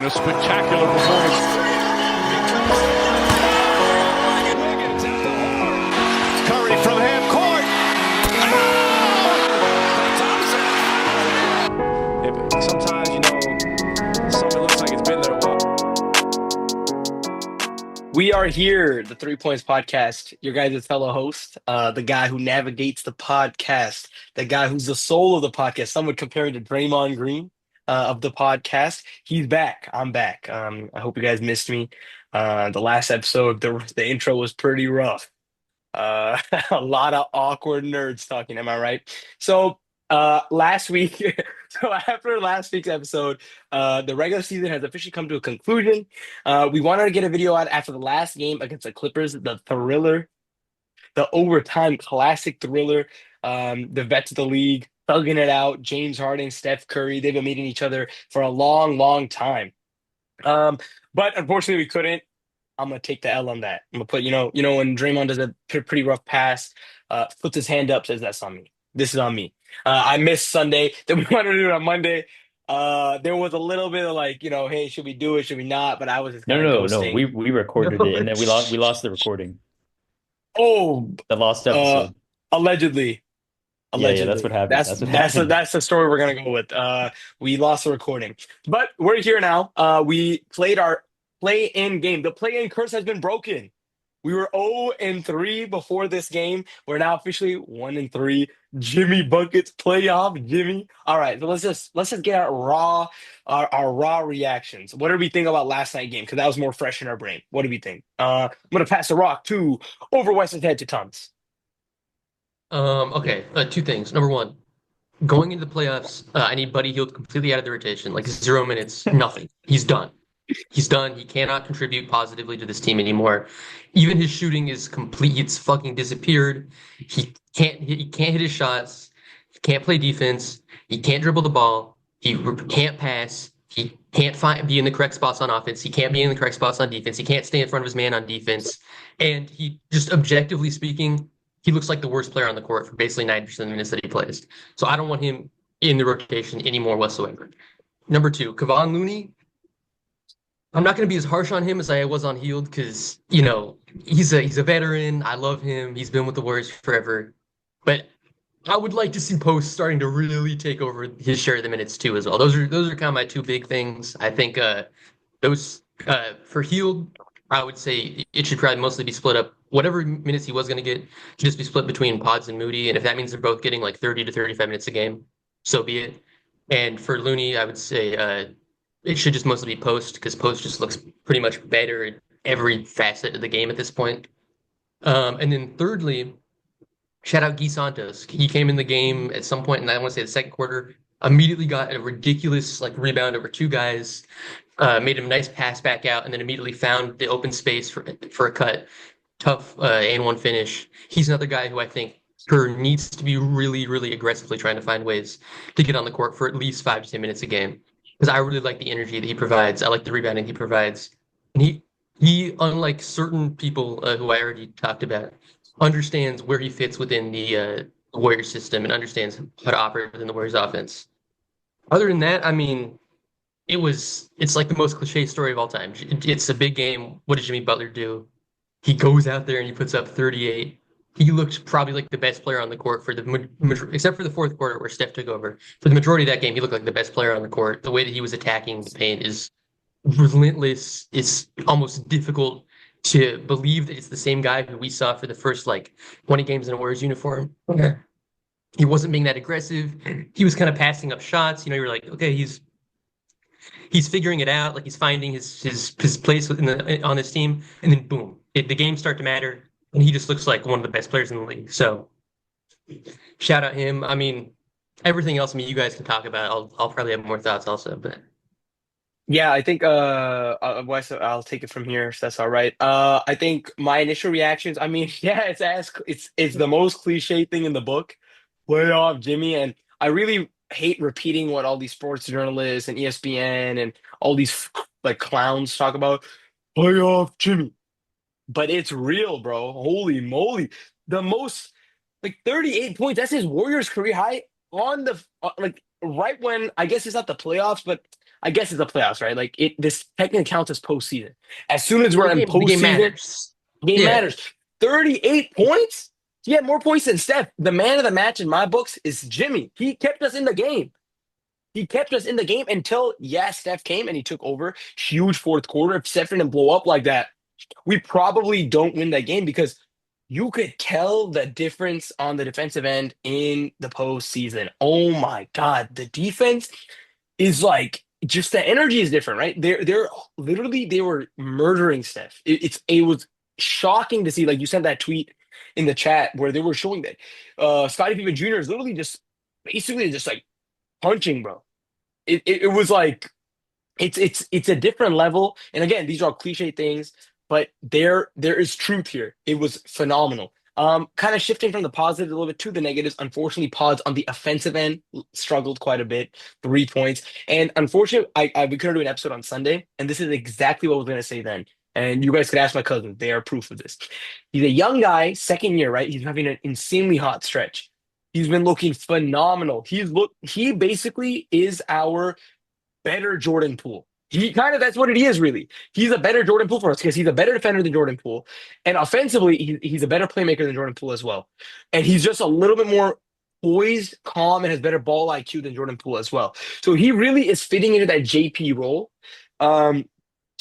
A spectacular performance. Curry from half court. Sometimes, something looks like it's been there a while. We are here, the 3 Points Podcast, your guys' fellow host, the guy who navigates the podcast, the guy who's the soul of the podcast. Some would compare him to Draymond Green of the podcast. He's back. I'm back. I hope you guys missed me. The last episode, the intro was pretty rough. A lot of awkward nerds talking, am I right? So last week, so after last week's episode, the regular season has officially come to a conclusion. We wanted to get a video out after the last game against the Clippers, the thriller, the overtime classic thriller. The vets of the league thugging it out. James Harden, Steph Curry, they've been meeting each other for a long, long time. But unfortunately, we couldn't. I'm gonna take the L on that. I'm gonna put, when Draymond does a pretty rough pass, puts his hand up, says that's on me. This is on me. I missed Sunday. Then we wanted to do it on Monday. There was a little bit of like, hey, should we do it? Should we not? But I was just No, kind of no, no. We ghosting. we recorded it and then we lost the recording. Oh, The lost uh, episode. allegedly, Yeah, that's what allegedly. happened. That's That's what that's the happened. that's the story we're gonna go with. We lost the recording, but we're here now. We played our play-in game. The play-in curse has been broken. We were 0-3 before this game. We're now officially 1-3. Jimmy buckets playoff, Jimmy. All right, so let's just get our raw reactions. What did we think about last night's game? Because that was more fresh in our brain. What do we think? I'm gonna pass the rock to over West's head to Tons. Okay, two things. Number one, going into the playoffs, I need Buddy Hield completely out of the rotation, like 0 minutes, nothing. He's done. He's done. He cannot contribute positively to this team anymore. Even his shooting is complete. It's fucking disappeared. He can't hit his shots. He can't play defense. He can't dribble the ball. He can't pass. He can't be in the correct spots on offense. He can't be in the correct spots on defense. He can't stay in front of his man on defense. And he just objectively speaking, he looks like the worst player on the court for basically 90% of the minutes that he plays. So I don't want him in the rotation anymore whatsoever. Number two, Kevon Looney. I'm not going to be as harsh on him as I was on Hield because, he's a veteran. I love him. He's been with the Warriors forever. But I would like to see Post starting to really take over his share of the minutes too as well. Those are kind of my two big things. I think those for Hield, I would say it should probably mostly be split up. Whatever minutes he was going to get should just be split between Pods and Moody. And if that means they're both getting like 30 to 35 minutes a game, so be it. And for Looney, I would say it should just mostly be Post because Post just looks pretty much better at every facet of the game at this point. And then thirdly, shout out Guy Santos. He came in the game at some point, and I want to say the second quarter, immediately got a ridiculous like rebound over two guys, made him a nice pass back out, and then immediately found the open space for a cut. Tough and one finish. He's another guy who I think needs to be really, really aggressively trying to find ways to get on the court for at least 5 to 10 minutes a game because I really like the energy that he provides. I like the rebounding he provides. And he unlike certain people who I already talked about, understands where he fits within the Warriors system and understands how to operate within the Warriors offense. Other than that, I mean, it's like the most cliche story of all time. It's a big game. What did Jimmy Butler do? He goes out there and he puts up 38. He looked probably like the best player on the court for except for the fourth quarter where Steph took over. For the majority of that game, he looked like the best player on the court. The way that he was attacking the paint is relentless. It's almost difficult to believe that it's the same guy who we saw for the first like 20 games in a Warriors uniform. Okay. He wasn't being that aggressive. He was kind of passing up shots. You're like, okay, he's figuring it out. Like he's finding his place on this team, and then boom, the games start to matter, and he just looks like one of the best players in the league. So shout out him. I mean, everything else. I mean, you guys can talk about. I'll probably have more thoughts also, but Yeah, I think Wes, I'll take it from here if that's all right. I think my initial reactions, I mean, yeah, it's the most cliche thing in the book. Playoff Jimmy, and I really hate repeating what all these sports journalists and ESPN and all these like clowns talk about. Playoff Jimmy. But it's real, bro. Holy moly. The most like 38 points. That's his Warriors career high on the like right when I guess it's not the playoffs, but I guess it's the playoffs, right? Like this technically counts as postseason. As soon as Well, we're in the game postseason, matters. game Yeah. matters. 38 points? He had more points than Steph. The man of the match in my books is Jimmy. He kept us in the game. He kept us in the game until, Steph came and he took over. Huge fourth quarter. If Steph didn't blow up like that, we probably don't win that game because you could tell the difference on the defensive end in the postseason. Oh my God. The defense is like just the energy is different, right? They're literally they were murdering Steph. It was shocking to see. Like you sent that tweet in the chat where they were showing that Scottie Pippen Jr. is literally just basically just like punching, bro. It was like it's a different level. And again, these are all cliche things, but there is truth here. It was phenomenal. Kind of shifting from the positives a little bit to the negatives. Unfortunately, Pods on the offensive end struggled quite a bit, 3 points. And unfortunately, I we couldn't do an episode on Sunday, and this is exactly what I was gonna say then. And you guys could ask my cousin; they are proof of this. He's a young guy, second year, right? He's having an insanely hot stretch. He's been looking phenomenal. He basically is our better Jordan Poole. He kind of that's what it is really. He's a better Jordan Poole for us because he's a better defender than Jordan Poole, and offensively he's a better playmaker than Jordan Poole as well. And he's just a little bit more poised, calm, and has better ball IQ than Jordan Poole as well. So he really is fitting into that JP role. Um,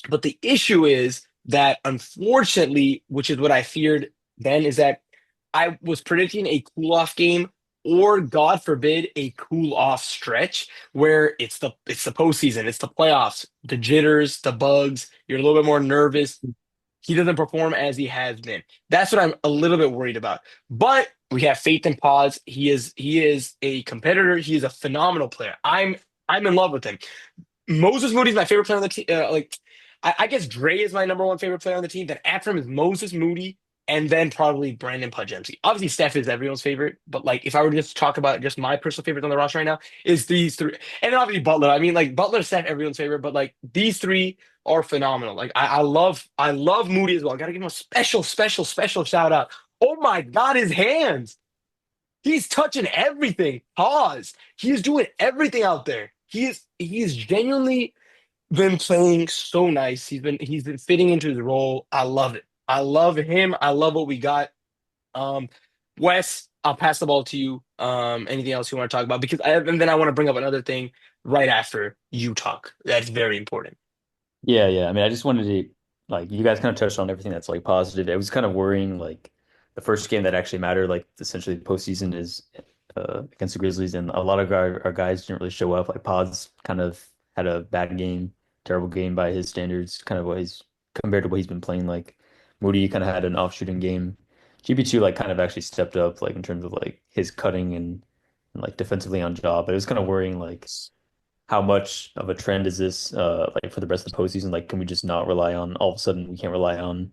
but the issue is that unfortunately, which is what I feared then, is that I was predicting a cool off game or God forbid a cool off stretch where it's the postseason, it's the playoffs, the jitters, the bugs, you're a little bit more nervous. He doesn't perform as he has been. That's what I'm a little bit worried about. But we have faith in Pods. He is a competitor. He is a phenomenal player. I'm in love with him. Moses Moody's my favorite player on the team. I guess Dre is my number one favorite player on the team. Then after him is Moses Moody, and then probably Brandon Podjemski. Obviously, Steph is everyone's favorite, but like if I were to just talk about just my personal favorites on the roster right now, is these three, and then obviously Butler. I mean, like Butler, Steph, everyone's favorite, but like these three are phenomenal. Like I love Moody as well. I gotta give him a special shout out. Oh my God, his hands! He's touching everything. Pause. He is doing everything out there. He is genuinely been playing so nice. He's been fitting into his role. I love it. I love him. I love what we got. Um, Wes, I'll pass the ball to you. Anything else you want to talk about? And then I want to bring up another thing right after you talk. That's very important. Yeah. I mean, I just wanted to like you guys kind of touched on everything that's like positive. It was kind of worrying like the first game that actually mattered, like essentially the postseason is against the Grizzlies, and a lot of our guys didn't really show up. Like Pods kind of had a bad game, terrible game by his standards, kind of what he's compared to what he's been playing. Like Moody kind of had an off shooting game. GP2 like kind of actually stepped up like in terms of like his cutting and like defensively on job. But it was kind of worrying like how much of a trend is this like for the rest of the postseason? Like, can we just not rely on all of a sudden we can't rely on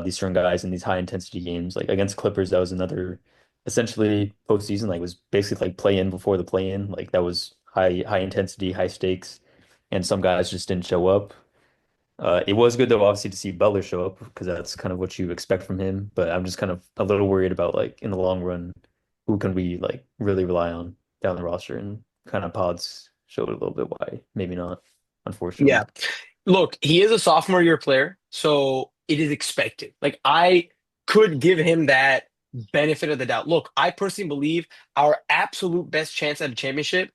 these certain guys in these high intensity games? Like against Clippers, that was another essentially postseason, like was basically like play in before the play in. Like that was high intensity, high stakes, and some guys just didn't show up. It was good though, obviously, to see Butler show up because that's kind of what you expect from him. But I'm just kind of a little worried about like in the long run, who can we like really rely on down the roster, and kind of Pods showed a little bit why maybe not, unfortunately. Yeah. Look, he is a sophomore year player, so it is expected. Like I could give him that benefit of the doubt. Look, I personally believe our absolute best chance at a championship,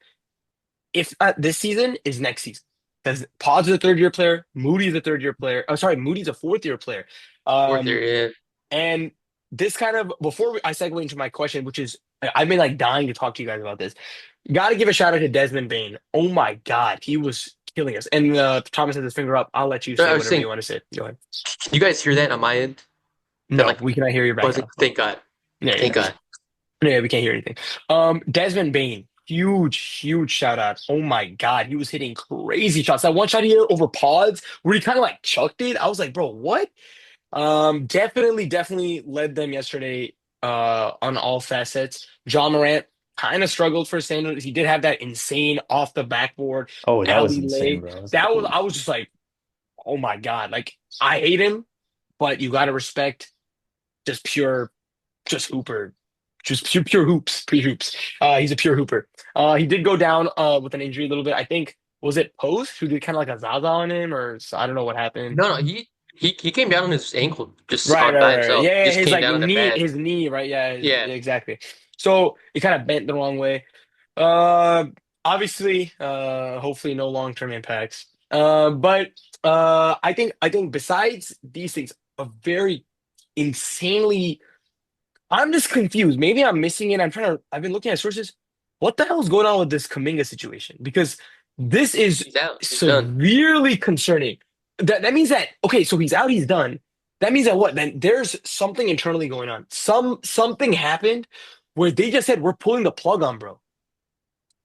if not this season, is next season. Because Pod's a third year player, Moody's a third year player. Oh, sorry, Moody's a fourth year player. Fourth year, yeah. And this kind of I segue into my question, which is I've been like dying to talk to you guys about this. Got to give a shout out to Desmond Bain. Oh my God, he was killing us. And Thomas has his finger up. I'll let you say whatever you want to say. Go ahead. Can you guys hear that on my end? No, Like, we cannot hear you right now. Thank God. Yeah, Thank God. Yeah, we can't hear anything. Desmond Bain, huge shout out. Oh my God, he was hitting crazy shots. That one shot he hit over Pods where he kind of like chucked it. I was like, bro, what? Definitely led them yesterday on all facets. John Morant kind of struggled for standards. He did have that insane off the backboard Oh, that was alley insane, lay. bro. I was just like, oh my God. Like I hate him, but you gotta respect just just hooper. Just pure hoops, pre hoops. He's a pure hooper. He did go down with an injury a little bit. I think Was it Post who did kind of like a Zaza on him, or I don't know what happened. No, he came down on his ankle just Right, on right, by right, right. himself. Yeah, Just his came like down on it knee, bad. his knee, right? Yeah, Yeah. exactly. So it kind of bent the wrong way. Uh, Obviously, hopefully no long-term impacts. But I think besides these things, a very insanely, I'm just confused. Maybe I'm missing it. I've been looking at sources. What the hell is going on with this Kaminga situation? Because this is He's out. He's done. severely concerning. That means that, okay, so he's out, he's done. That means that what? Then there's something internally going on. Something happened where they just said we're pulling the plug on bro.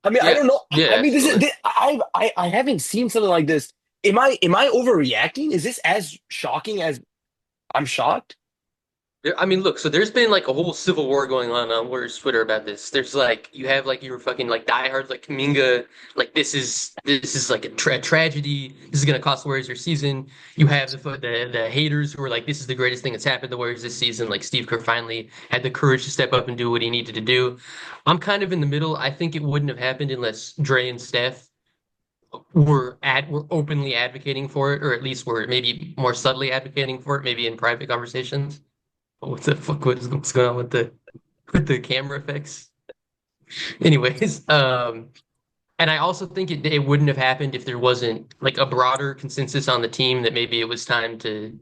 I mean, I Yeah. don't know. Yeah, I mean, absolutely. I haven't seen something like this. Am I overreacting? Is this as shocking as I'm shocked? I mean, look, so there's been like a whole civil war going on Warriors Twitter about this. There's like you have like your fucking like diehards like Kaminga, like this is like a tragedy. This is gonna cost the Warriors their season. You have the haters who are like this is the greatest thing that's happened to the Warriors this season. Like Steve Kerr finally had the courage to step up and do what he needed to do. I'm kind of in the middle. I think it wouldn't have happened unless Dre and Steph were openly advocating for it, or at least were maybe more subtly advocating for it, maybe in private conversations. What the fuck? What's going on with the camera effects? Anyways, and I also think it wouldn't have happened if there wasn't like a broader consensus on the team that maybe it was time to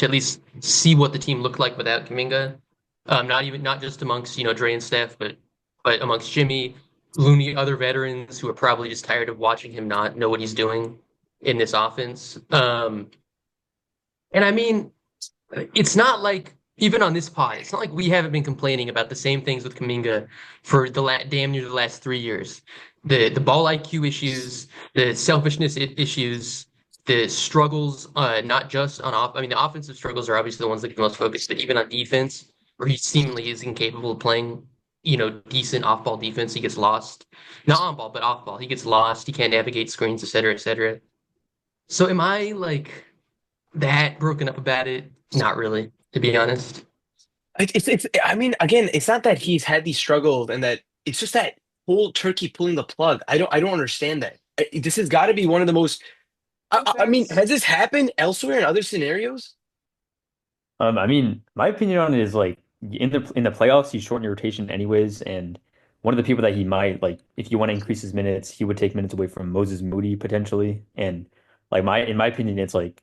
at least see what the team looked like without Kaminga. Not just amongst Dre and Steph, but amongst Jimmy, Looney, other veterans who are probably just tired of watching him not know what he's doing in this offense. And I mean, it's not like even on this pod, it's not like we haven't been complaining about the same things with Kaminga for damn near the last 3 years. The ball IQ issues, the selfishness issues, the struggles, not just on off. I mean, the offensive struggles are obviously the ones that get the most focus, but even on defense, where he seemingly is incapable of playing, decent off-ball defense, he gets lost. Not on ball, but off ball, he gets lost. He can't navigate screens, et cetera, et cetera. So am I like that broken up about it? Not really, to be honest. I mean, again, it's not that he's had these struggles and that it's just that whole turkey pulling the plug. I don't understand that. This has got to be one of the most. I mean, has this happened elsewhere in other scenarios? I mean, my opinion on it is like in the playoffs, you shorten your rotation anyways, and one of the people that he might like, if you want to increase his minutes, he would take minutes away from Moses Moody potentially. And like in my opinion, it's like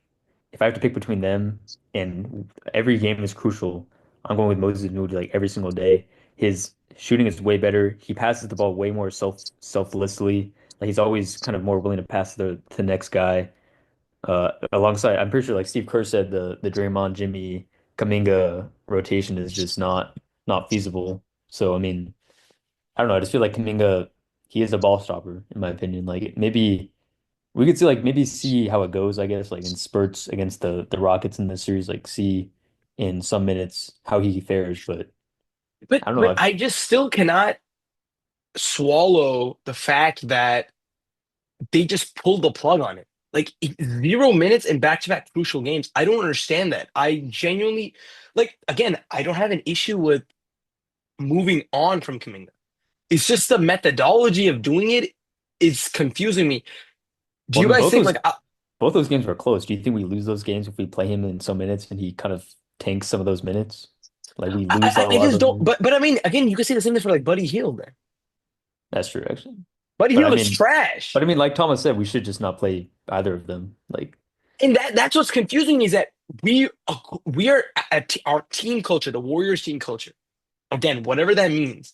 if I have to pick between them, and every game is crucial, I'm going with Moses Moody like every single day. His shooting is way better. He passes the ball way more selflessly. Like he's always kind of more willing to pass to the next guy. Alongside, I'm pretty sure like Steve Kerr said the Draymond, Jimmy, Kaminga rotation is just not feasible. So I mean, I don't know. I just feel like Kaminga, he is a ball stopper in my opinion. Like maybe we could see like maybe see how it goes. I guess like in spurts against the Rockets in the series, like see in some minutes how he fares. But But I don't know. but I just still cannot swallow the fact that they just pulled the plug on it. Like 0 minutes in back-to-back crucial games. I don't understand that. I genuinely like again, I don't have an issue with moving on from Kaminga. It's just the methodology of doing it is confusing me. Do Well, I you mean guys think both those games were close. Do you think we lose those games if we play him in some minutes and he kind of tanks some of those minutes? Like we lose a I lot of just those don't minutes. but I mean again you can say the same thing for like Buddy Hield then. That's true, actually. Buddy But I Hield is mean, trash. like Thomas said, we should just not play either of them. Like, And that's what's confusing me is that we are at our team culture, the Warriors team culture. Again, whatever that means,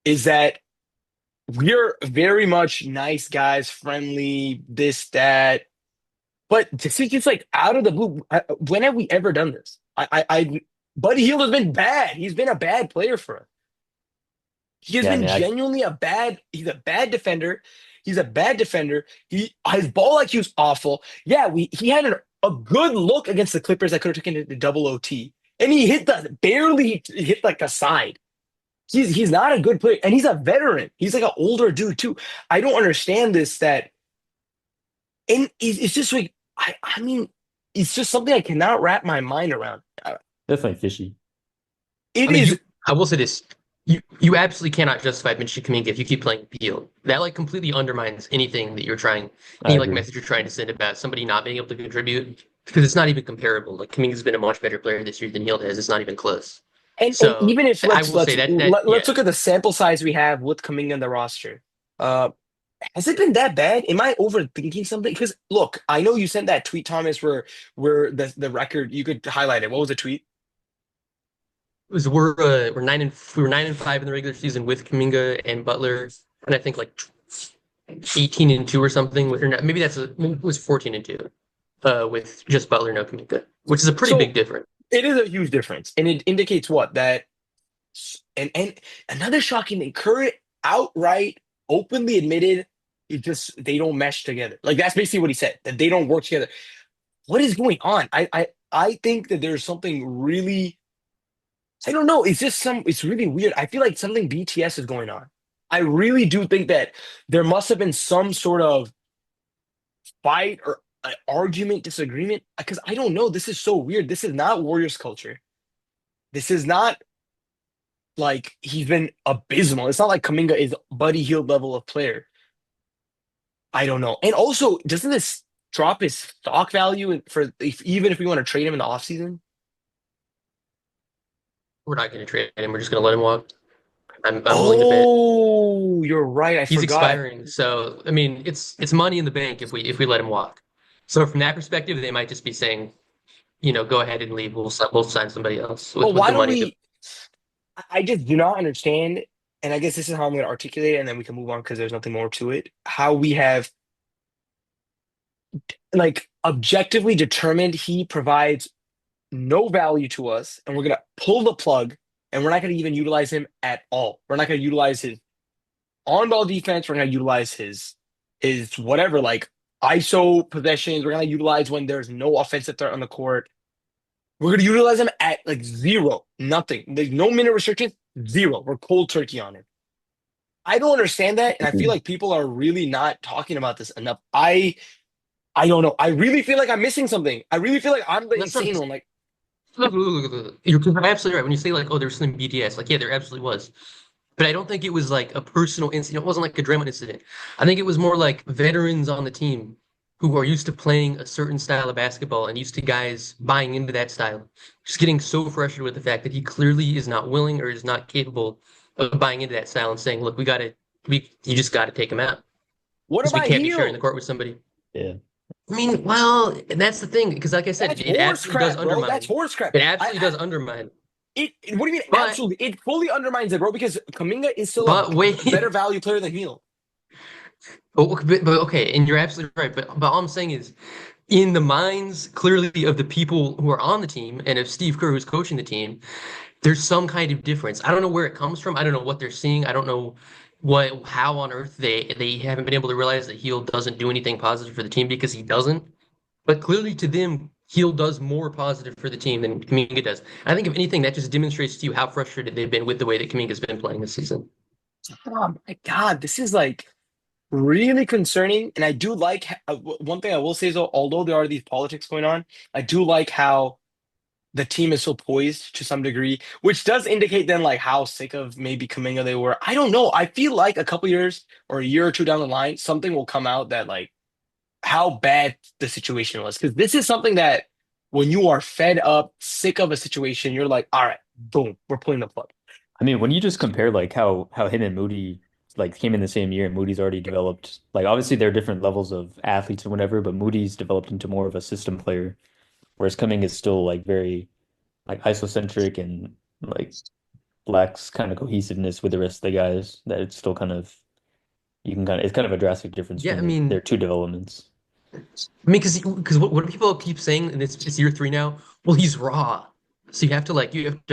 is that we're very much nice guys, friendly, this, that. But this is just like out of the blue. When have we ever done this? Buddy Hield has been bad. He's been a bad player for us. He has yeah, I been mean, genuinely he's a bad defender. He's a bad defender. His ball IQ is awful. Yeah, he had a good look against the Clippers that could have taken it to double OT. And he barely hit like the side. He's not a good player. And he's a veteran. He's like an older dude too. I don't understand this and it's just like I mean, it's just something I cannot wrap my mind around. definitely fishy. It I mean, is I will say this. you absolutely cannot justify benching Kuminga if you keep playing Beal. That like completely undermines anything that you're trying, I any like agree. message you're trying to send about somebody not being able to contribute because it's not even comparable. Like Kuminga's been a much better player this year than Hield has. It's not even close. And So even if I let's will say let's that let, yeah, let's look at the sample size we have with Kuminga in the roster. Uh, has it been that bad? Am I overthinking something? Because look, I know you sent that tweet, Thomas, where the record you could highlight it. What was the tweet? it was we were 9-5 in the regular season with Kuminga and Butler, and I think like 18-2 or something. Or not, maybe it was 14-2 with just Butler no Kuminga, which is a pretty big So difference. it is a huge difference, and it indicates what that and another shocking thing. Curry outright openly admitted it just they don't mesh together. Like that's basically what he said that they don't work together. What is going on? I think that there's something really I don't know. It's just it's really weird. I feel like something BTS is going on. I really do think that there must have been some sort of fight or argument, disagreement. Because I don't know. This is so weird. This is not Warriors culture. This is not like he's been abysmal. It's not like Kaminga is Buddy Hield level of player. I don't know. And also, doesn't this drop his stock value for even if we want to trade him in the offseason? We're not going to trade him. We're just going to let him walk. I'm willing to bet Oh, you're right. I he's forgot. expiring. So I mean, it's money in the bank if we let him walk. So from that perspective, they might just be saying, go ahead and leave. We'll sign somebody else But with why the don't money. we? I just do not understand, and I guess this is how I'm going to articulate it, and then we can move on because there's nothing more to it. How we have like objectively determined he provides no value to us, and we're going to pull the plug, and we're not going to even utilize him at all. We're not going to utilize his on-ball defense. We're going to utilize his whatever like ISO possessions. We're going to utilize when there's no offensive threat on the court. We're going to utilize him at like zero, nothing. There's no minute restrictions, zero. We're cold turkey on it. I don't understand that, and I feel like people are really not talking about this enough. I don't know. I really feel like I'm missing something. I really feel like I'm the That's not. insane one. Like, You're absolutely right when you say like, oh, there's some BTS. Like, yeah, there absolutely was. But I don't think it was like a personal incident. It wasn't like a Draymond incident. I think it was more like veterans on the team who are used to playing a certain style of basketball and used to guys buying into that style, just getting so frustrated with the fact that he clearly is not willing or is not capable of buying into that style and saying, look, you just got to take him out what because we about can't be sharing the Heal? court with somebody. Yeah. I mean, well, and that's the thing because, like I said, That's it horse absolutely does crap, bro. That's undermine. horse crap. It absolutely does undermine. What do you mean? But Absolutely, it fully undermines it, bro. Because Kaminga is still a but wait, better value player than Heal. but okay, and you're absolutely right. But all I'm saying is, in the minds clearly of the people who are on the team and of Steve Kerr who's coaching the team, there's some kind of difference. I don't know where it comes from. I don't know what they're seeing. I don't know how on earth they haven't been able to realize that Heal doesn't do anything positive for the team because he doesn't. But clearly to them, Heal does more positive for the team than Kuminga does. I think if anything, that just demonstrates to you how frustrated they've been with the way that Kuminga's been playing this season. Oh my God, this is like really concerning. And I do like one thing I will say is, although there are these politics going on, I do like how the team is so poised to some degree, which does indicate then like how sick of maybe Kaminga they were. I don't know. I feel like a couple years or a year or two down the line, something will come out that like how bad the situation was. Because this is something that when you are fed up, sick of a situation, you're like, all right, boom, we're pulling the plug. I mean, when you just compare like how him and Moody like came in the same year and Moody's already developed like obviously there are different levels of athletes and whatever, but Moody's developed into more of a system player, whereas Cumming is still like very like isocentric and like lacks kind of cohesiveness with the rest of the guys. That it's still kind of you can kind of it's kind of a drastic difference Yeah, from their two developments. because what do people keep saying, and it's year three now. Well, he's raw, so you have to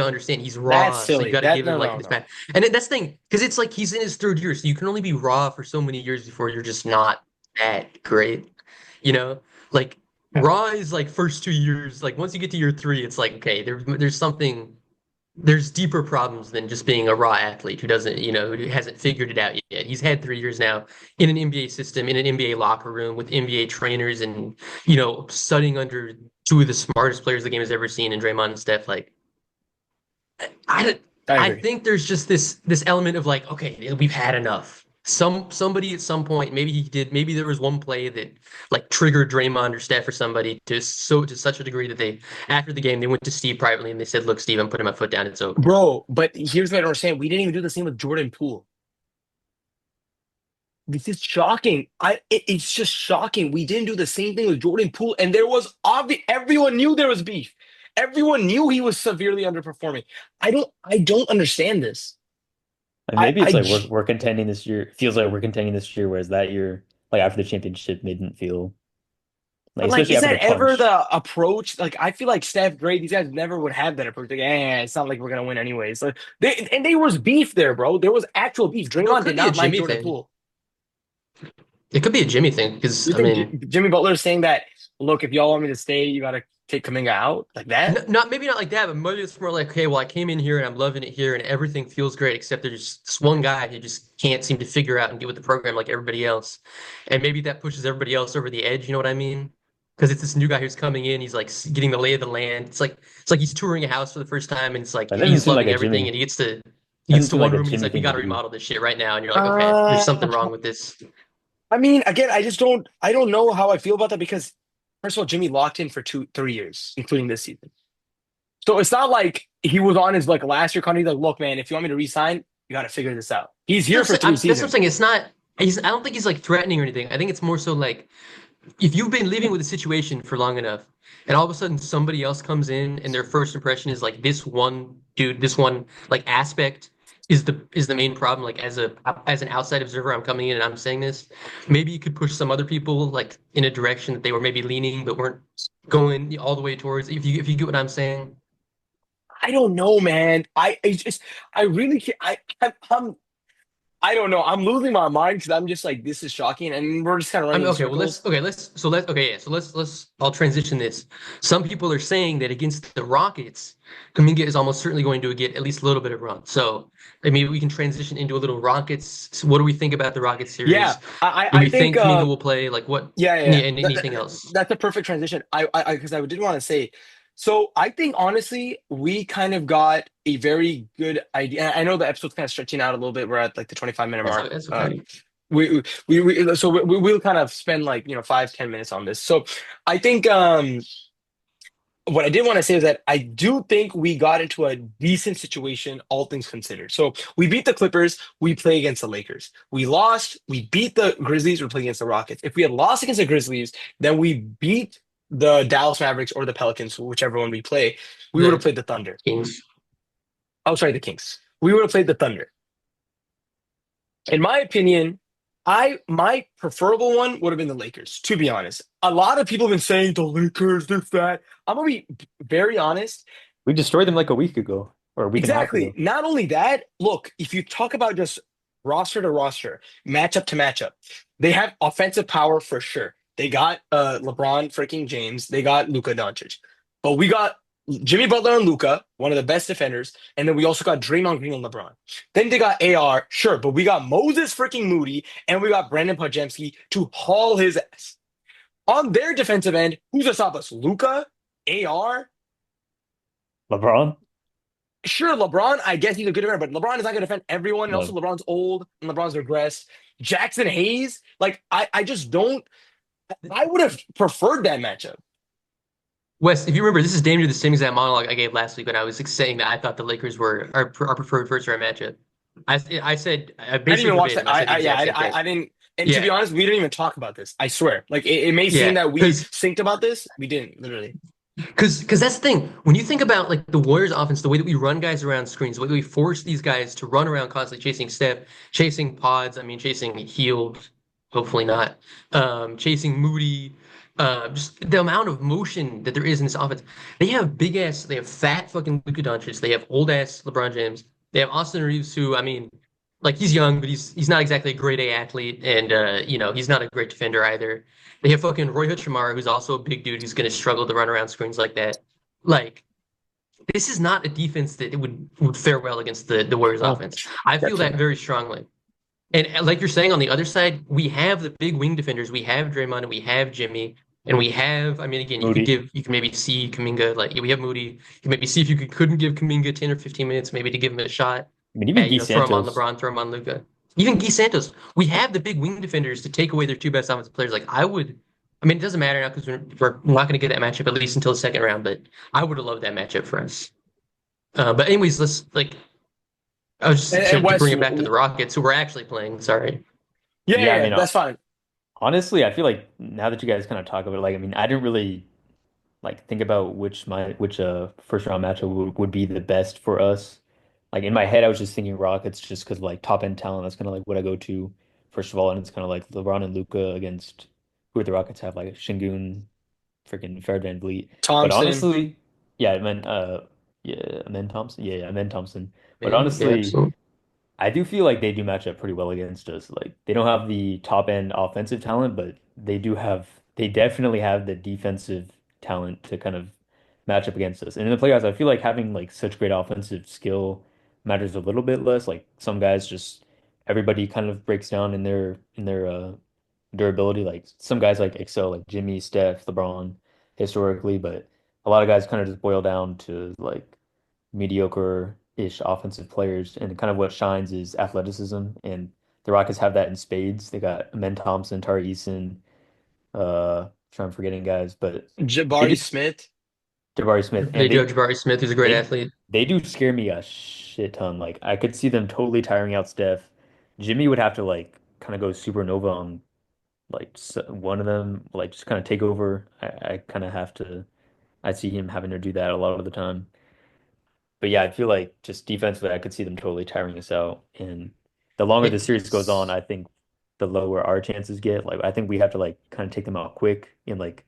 understand he's That's raw. So you silly. got to That give no him like no this no. back. And that's the thing because it's like he's in his third year, so you can only be raw for so many years before you're just not that great. You know, like raw is like first 2 years. Like once you get to year three, it's like okay, there's something there's deeper problems than just being a raw athlete who doesn't, who hasn't figured it out yet. He's had 3 years now in an NBA system, in an NBA locker room with NBA trainers and, studying under two of the smartest players the game has ever seen in Draymond and Steph. Like, I don't, I I agree. think there's just this element of like, okay, we've had enough. Somebody at some point, maybe there was one play that like triggered Draymond or Steph or somebody to such a degree that they after the game they went to Steve privately and they said, "Look, Steve, I'm putting my foot down. It's over." Bro, but here's what I don't understand. We didn't even do the same with Jordan Poole. This is shocking. It's just shocking. We didn't do the same thing with Jordan Poole, and there was obvious. Everyone knew there was beef. Everyone knew he was severely underperforming. I don't understand this. Like I, maybe it's I, like j- we're contending this year. It feels like we're contending this year, whereas that year, like after the championship, they didn't feel like, but like, especially is after that the ever punch. the approach? Like, I feel like Steph, Gray, these guys never would have that approach. Like, it's not like we're gonna win anyways. Like, there was beef there, bro. There was actual beef. Well, it Draymond could did be a not like Jimmy Jordan thing. Poole. It could be a Jimmy thing because You I think mean, Jimmy Butler is saying that? Look, if y'all want me to stay, you gotta take Kaminga out like that. not maybe not like that, but maybe it's more like, okay, well, I came in here and I'm loving it here and everything feels great, except there's this one guy who just can't seem to figure out and get with the program like everybody else, and maybe that pushes everybody else over the edge. You know what I mean? Because it's this new guy who's coming in, he's like getting the lay of the land. It's like he's touring a house for the first time, and it's like That doesn't he's seem like loving a everything, Jimmy. and he gets Doesn't to seem like one a room and he's Jimmy like, we thing got to to do. remodel this shit right now, and you're like, okay, there's Uh, something wrong with this. I mean, again, I don't know how I feel about that because first of all, Jimmy locked in for 3 years, including this season. So it's not like he was on his like last year contract. He's like, look, man, if you want me to resign, you got to figure this out. He's here for three That's what I'm seasons. saying. It's not. I don't think he's like threatening or anything. I think it's more so like if you've been living with a situation for long enough, and all of a sudden somebody else comes in, and their first impression is like this one dude, this one like aspect is the main problem. Like as an outside observer, I'm coming in and I'm saying this. Maybe you could push some other people like in a direction that they were maybe leaning but weren't going all the way towards. If you get what I'm saying. I don't know, man. I just I really can't. I don't know. I'm losing my mind because I'm just like this is shocking, and we're just kind of I running mean, in okay, well, circles. let's I'll transition this. Some people are saying that against the Rockets, Kuminga is almost certainly going to get at least a little bit of run. So, I mean, we can transition into a little Rockets. So what do we think about the Rockets Yeah, series? Do I we think think Kuminga will play? Like what? yeah. And anything else? That's a perfect transition. Because I did want to say, so I think honestly, we kind of got a very good idea. I know the episode's kind of stretching out a little bit. We're at like the 25-minute mark. That's okay. We'll kind of spend like 5-10 minutes on this. So I think what I did want to say is that I do think we got into a decent situation, all things considered. So we beat the Clippers, we play against the Lakers. We lost, we beat the Grizzlies, we play against the Rockets. If we had lost against the Grizzlies, then we beat the Dallas Mavericks or the Pelicans, whichever one we play, we would have The played the Thunder. Kings. Oh, sorry, the Kings. We would have played the Thunder. In my opinion, my preferable one would have been the Lakers, to be honest. A lot of people have been saying the Lakers, this, that. I'm gonna be very honest. We destroyed them like a week ago or a week and a half Exactly. ago. Not only that, look, if you talk about just roster to roster, matchup to matchup, they have offensive power for sure. They got LeBron freaking James. They got Luka Doncic. But we got Jimmy Butler and Luka, one of the best defenders, and then we also got Draymond Green and LeBron. Then they got AR, sure, but we got Moses freaking Moody and we got Brandon Podjemski to haul his ass. On their defensive end, who's to stop us? Luka, AR, LeBron? sure, LeBron, I guess he's a good defender, but LeBron is not going to defend everyone. And also, No. LeBron's old and LeBron's regressed. Jackson Hayes, like, I just don't. I would have preferred that matchup. Wes, if you remember, this is damn near the same exact monologue I gave last week when I was saying that I thought the Lakers were our preferred first round matchup. I said I didn't basically even watch that. verbatim. I said the exact same thing. I didn't. And to be Yeah, honest, we didn't even talk about this. I swear. Like, it may seem yeah, that we because synced about this. We didn't, literally. because that's the thing. When you think about like the Warriors offense, the way that we run guys around screens, the way that we force these guys to run around constantly chasing Steph, chasing pods, I mean chasing Healed, hopefully not, chasing Moody, just the amount of motion that there is in this offense. They have fat fucking Luka Doncic, they have old ass LeBron James, they have Austin Reeves, who I mean, like he's young, but he's not exactly a grade A athlete, and he's not a great defender either. They have fucking Roy Hachimura, who's also a big dude who's going to struggle to run around screens like that. Like, this is not a defense that would fare well against the Warriors Oh, offense. I feel that definitely. very strongly. And like you're saying, on the other side, we have the big wing defenders. We have Draymond and we have Jimmy. And we have, I mean, again, Moody. you can maybe see Kuminga, like we have Moody. You can maybe see if couldn't give Kuminga 10 or 15 minutes, maybe to give him a shot. I mean, even Guy Throw him on Santos. LeBron, throw him on Luka. Even Guy Santos. We have the big wing defenders to take away their two best offensive players. Like I would, I mean, it doesn't matter now because we're not going to get that matchup at least until the second round. But I would have loved that matchup for us. But anyways, let's like I was just And to Wes, bring it back to the Rockets, who we're actually playing. Sorry. Yeah, I mean, that's fine. honestly, I feel like now that you guys kind of talk about it, like, I mean, I didn't really like think about which first round matchup would be the best for us. Like in my head, I was just thinking Rockets just because like top end talent. That's kind of like what I go to first of all, and it's kind of like LeBron and Luca against who the Rockets have like Şengün, freaking Fred VanVleet. But Thompson. honestly, yeah, I meant Thompson. Yeah, I meant Thompson. But Man, yeah, honestly, absolutely. I do feel like they do match up pretty well against us. Like they don't have the top end offensive talent, but they definitely have the defensive talent to kind of match up against us. And in the playoffs, I feel like having like such great offensive skill matters a little bit less. Like some guys just everybody kind of breaks down in their durability. Like some guys like excel, like Jimmy, Steph, LeBron historically, but a lot of guys kind of just boil down to like mediocre-ish offensive players, and kind of what shines is athleticism. And the Rockets have that in spades. They got Amen Thompson, Tari Eason, sure I'm forgetting guys, but they Jabari do Smith. Jabari Smith, They and do have Jabari Smith, who's a great they athlete. they do scare me a shit ton. Like I could see them totally tiring out Steph. Jimmy would have to like kind of go supernova on like one of them, like just kind of take over. I kind of have to. I see him having to do that a lot of the time. But yeah, I feel like just defensively, I could see them totally tiring us out. And the longer the series goes on, It's I think the lower our chances get. Like I think we have to like kind of take them out quick in like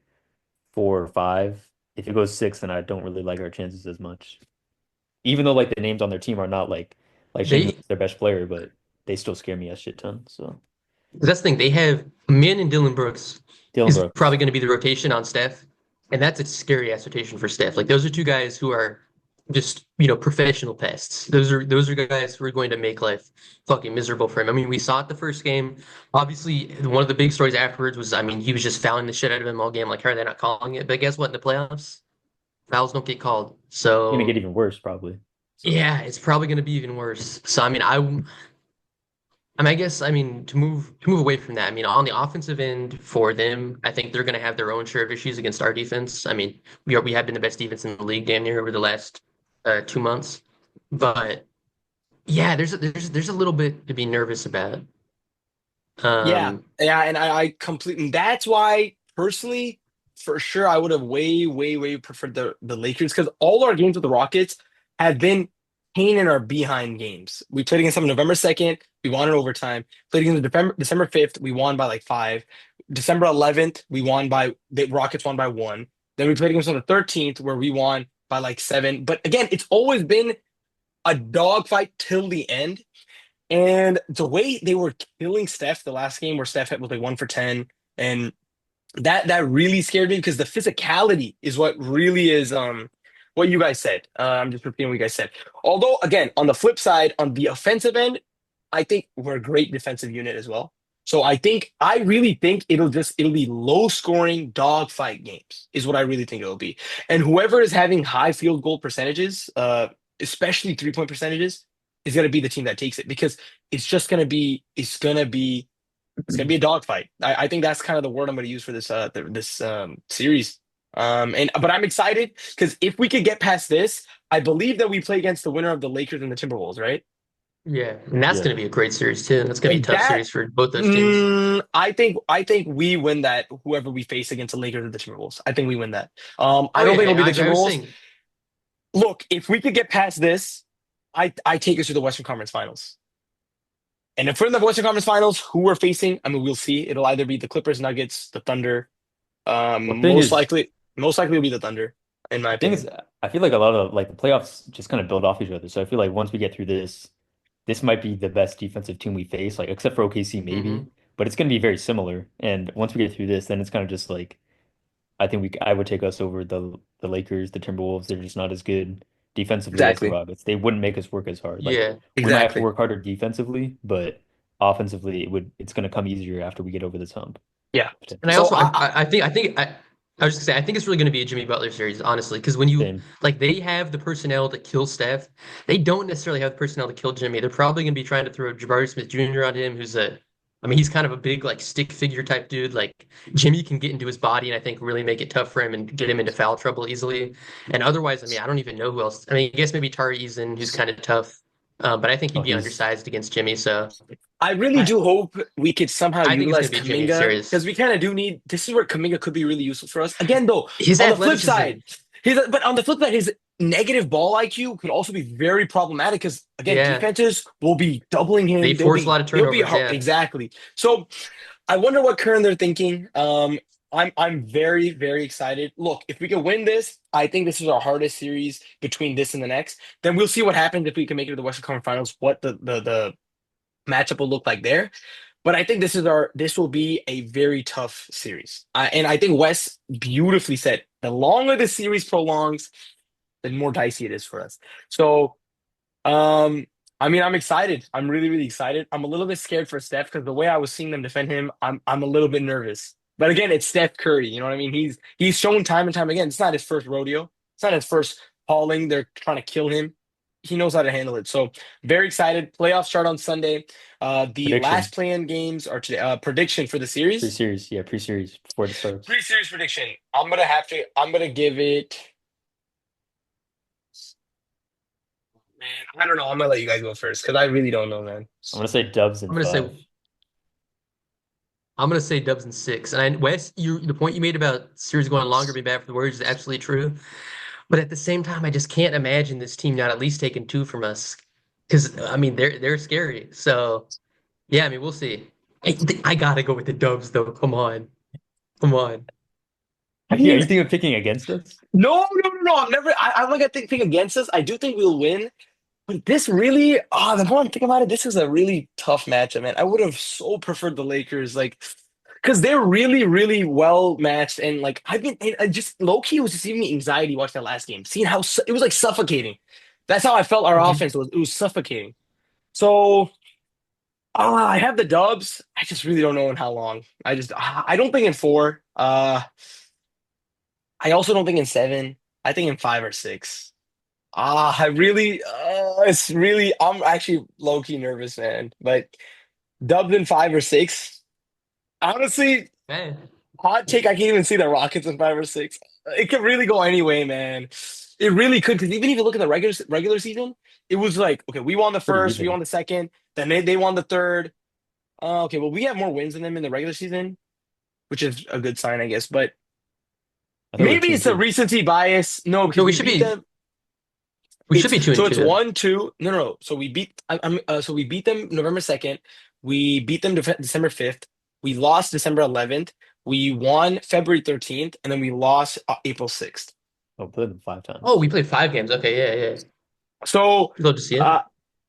4 or 5. If it goes 6, then I don't really like our chances as much. Even though like the names on their team are not like they Şengün's their best player, but they still scare me a shit ton. So That's the thing. They have Min and Dylan Brooks Dylan is Brooks, probably going to be the rotation on Steph, and that's a scary ass rotation for Steph. Like those are two guys who are just professional pests. Those are guys who are going to make life fucking miserable for him. I mean, we saw it the first game. Obviously, one of the big stories afterwards was, I mean, he was just fouling the shit out of him all game. Like, how are they not calling it? But guess what? In the playoffs, fouls don't get called. it's gonna get So even worse probably. So yeah, it's probably going to be even worse. So I mean, I guess to move away from that. I mean, on the offensive end for them, I think they're going to have their own share of issues against our defense. I mean, we have been the best defense in the league damn near over the last 2 months. But yeah, there's a little bit to be nervous about. Yeah, Um, yeah, and I completely. That's why personally, for sure, I would have way, way, way preferred the Lakers because all our games with the Rockets have been pain in our behind games. We played against them November 2nd, we won in overtime. Played against them December 5th, we won by like 5. December 11th, the Rockets won by 1. Then we played against them on the 13th where we won by like 7. But again, it's always been a dogfight till the end. And the way they were killing Steph the last game, where Steph was like 1 for 10, and that really scared me because the physicality is what really is what you guys said. I'm just repeating what you guys said. Although again, on the flip side, on the offensive end, I think we're a great defensive unit as well. So I really think it'll be low scoring dogfight games is what I really think it'll be. And whoever is having high field goal percentages, especially 3-point percentages, is going to be the team that takes it because it's gonna be a dogfight. I think that's kind of the word I'm going to use for this series. But I'm excited because if we could get past this, I believe that we play against the winner of the Lakers and the Timberwolves, right? yeah, and that's yeah. going to be a great series too. That's going to be And a tough that series for both those teams. I think we win that. Whoever we face against the Lakers or the Timberwolves, I think we win that. I Oh don't yeah, think it'll be the I was Timberwolves. saying, Look, if we could get past this, I take us to the Western Conference Finals. And if we're in the Western Conference Finals, who we're facing, I mean, we'll see. It'll either be the Clippers, Nuggets, the Thunder. Well, thing is, Most likely it'll be the Thunder, in my the thing opinion. is, I feel like a lot of like the playoffs just kind of build off each other. So I feel like once we get through this might be the best defensive team we face, like except for OKC maybe, hmm but it's going to be very similar. And once we get through this, then it's kind of just like I would take us over the Lakers, the Timberwolves. They're just not as good defensively as the Exactly. Rockets. They wouldn't make us work as hard. Like yeah. we might have to Exactly. work harder defensively, but offensively it's going to come easier after we get over this hump. Yeah. And I Potentially. So also I think I was just gonna say, I think it's really going to be a Jimmy Butler series, honestly, because when you Same. like they have the personnel to kill Steph, they don't necessarily have the personnel to kill Jimmy. They're probably going to be trying to throw Jabari Smith Jr. on him, I mean, he's kind of a big like stick figure type dude. Like Jimmy can get into his body and I think really make it tough for him and get him into foul trouble easily. And otherwise, I mean, I don't even know who else. I mean, I guess maybe Tari Eason, who's kind of tough, but I think Oh, he'd be undersized against Jimmy. So I really I, do hope we could somehow I think it's utilize going to be Jimmy Kaminga because series. we kind of do need. This is where Kaminga could be really useful for us. Again, though, His on the flip athleticism, side, but on the flip side, his negative ball IQ could also be very problematic because again, yeah, defenses will be doubling they him. force a lot of They'll be turnovers. Yeah. exactly. So I wonder what current they're thinking. I'm very very excited. Look, if we can win this, I think this is our hardest series between this and the next. Then we'll see what happens if we can make it to the Western Conference Finals. What the matchup will look like there. But I think this will be a very tough series. And I think Wes beautifully said the longer the series prolongs, the more dicey it is for us. So I mean I'm excited. I'm really, really excited. I'm a little bit scared for Steph because the way I was seeing them defend him, I'm a little bit nervous. But again, it's Steph Curry. You know what I mean? He's shown time and time again. It's not his first rodeo. It's not his first hauling. They're trying to kill him. He knows how to handle it. So very excited. Playoffs start on Sunday. The Prediction. last play-in games are today. Prediction for the series. Pre-series. Yeah, pre-series before it starts. Pre-series prediction. I'm gonna give it. Man, I don't know. I'm gonna let you guys go first because I really don't know, man. I'm gonna say Dubs I'm in gonna say 5. I'm gonna say Dubs in 6. And Wes, the point you made about series going longer being bad for the Warriors is absolutely true. But at the same time, I just can't imagine this team not at least taking 2 from us. Because I mean, they're scary. So yeah, I mean, we'll see. I gotta go with the Dubs though. Come on, come on. I Are you mean, thinking of picking against us? no, no, no, no. I'm never. I'm not gonna think against us. I do think we'll win. But this really, the more I'm thinking about it, this is a really tough matchup, man. I would have so preferred the Lakers, like, because they're really, really well matched, and like I just low key was just giving me anxiety watching that last game, seeing how it was like suffocating. That's how I felt our Mhm. offense was. It was suffocating. So I have the Dubs. I just really don't know in how long. I don't think in 4. I also don't think in 7. I think in 5 or 6. I'm actually low key nervous, man. But Dubs in 5 or 6. Honestly, Man, hot take, I can't even see the Rockets in 5 or 6. It could really go anyway, man. It really could, because even if you look at the regular season, it was like, okay, we won the Pretty first, we even. won the second, then they won the third. Okay, well, we have more wins than them in the regular season, which is a good sign, I guess. But I thought we were maybe two and it's a two. recency bias. No, no, because we beat them. we should It's be 2 and so it's 2. 1-2. No, no, no. So we beat. So we beat them November 2nd. We beat them December 5th. We lost December 11th. We won February 13th, and then we lost April 6th. Oh, played them 5 times. Oh, we played 5 games. Okay, yeah, yeah. So, You'd love to see it. uh,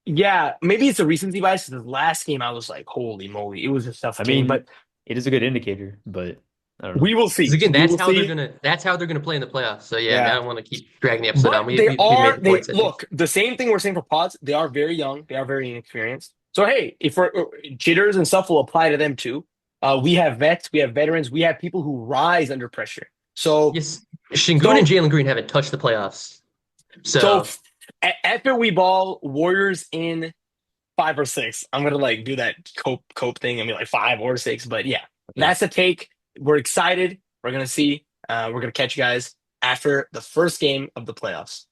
yeah, maybe it's a recency bias. The last game, I was like, holy moly, it was a tough I game. mean, But it is a good indicator, but I don't know. we will Because see. again, We will see. that's how they're gonna play in the playoffs. So yeah, I mean, I Yeah. don't want to keep dragging the episode But on. We made the they points, I think. look, the same thing we're saying for pods. They are very young. They are very inexperienced. So, hey, if jitters and stuff will apply to them too. We have vets, we have veterans, we have people who rise under pressure. So, Yes, Shingun and so, Jalen Green haven't touched the playoffs. so So after we ball Warriors in 5 or 6, I'm gonna like do that cope thing and be like 5 or 6. But yeah, Okay. that's the take. We're excited. We're gonna see. We're gonna catch you guys after the first game of the playoffs.